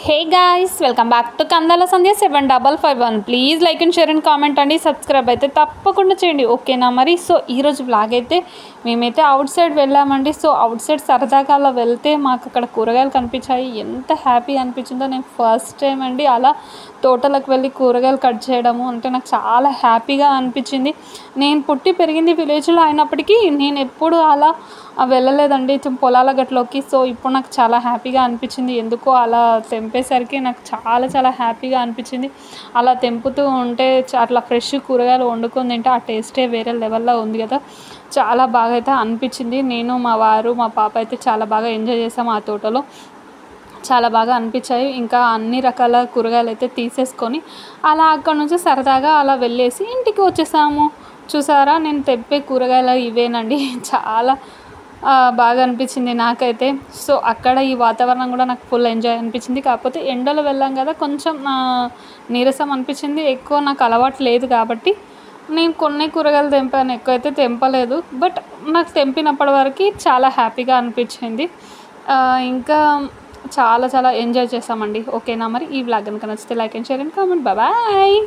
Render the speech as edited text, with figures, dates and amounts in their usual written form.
Hey guys, welcome back to Kandala Sandhya 7551. Please like and share and comment అండి. Subscribe అయితే తప్పకుండా చేయండి, ఓకేనా? మరి సో ఈరోజు బ్లాగ్ అయితే మేమైతే అవుట్ సైడ్ వెళ్ళామండి. సో అవుట్ సైడ్ సరదాగా అలా వెళ్తే మాకు అక్కడ కూరగాయలు కనిపించాయి. ఎంత హ్యాపీ అనిపించిందో. నేను ఫస్ట్ టైం అండి అలా తోటలకు వెళ్ళి కూరగాయలు కట్ చేయడము అంటే నాకు చాలా హ్యాపీగా అనిపించింది. నేను పుట్టి పెరిగింది విలేజ్లో అయినప్పటికీ నేను ఎప్పుడు అలా వెళ్ళలేదండి పొలాల గట్లోకి. సో ఇప్పుడు నాకు చాలా హ్యాపీగా అనిపించింది. ఎందుకో అలా తెంపేసరికి నాకు చాలా చాలా హ్యాపీగా అనిపించింది. అలా తెంపుతూ ఉంటే అట్లా ఫ్రెష్ కూరగాయలు వండుకొని తింటే ఆ టేస్టే వేరే లెవెల్లో ఉంది కదా. చాలా బాగా అయితే అనిపించింది. నేను, మా వారు, మా పాప అయితే చాలా బాగా ఎంజాయ్ చేసాము ఆ తోటలో. చాలా బాగా అనిపించాయి. ఇంకా అన్ని రకాల కూరగాయలు అయితే తీసేసుకొని అలా అక్కడ నుంచి సరదాగా అలా వెళ్ళేసి ఇంటికి వచ్చేసాము. చూసారా, నేను తెంపే కూరగాయలు ఇవేనండి. చాలా బాగా అనిపించింది నాకైతే. సో అక్కడ ఈ వాతావరణం కూడా నాకు ఫుల్ ఎంజాయ్ అనిపించింది. కాకపోతే ఎండలో వెళ్ళాం కదా, కొంచెం నీరసం అనిపించింది. ఎక్కువ నాకు అలవాటు లేదు కాబట్టి నేను కొన్ని కూరగాయలు తెంపాను, ఎక్కువ అయితే తెంపలేదు. బట్ నాకు తెంపినప్పటి వరకు చాలా హ్యాపీగా అనిపించింది. ఇంకా చాలా చాలా ఎంజాయ్ చేసామండి, ఓకేనా? మరి ఈ వ్లాగ్ కనుక నచ్చితే like and share and comment. Bye.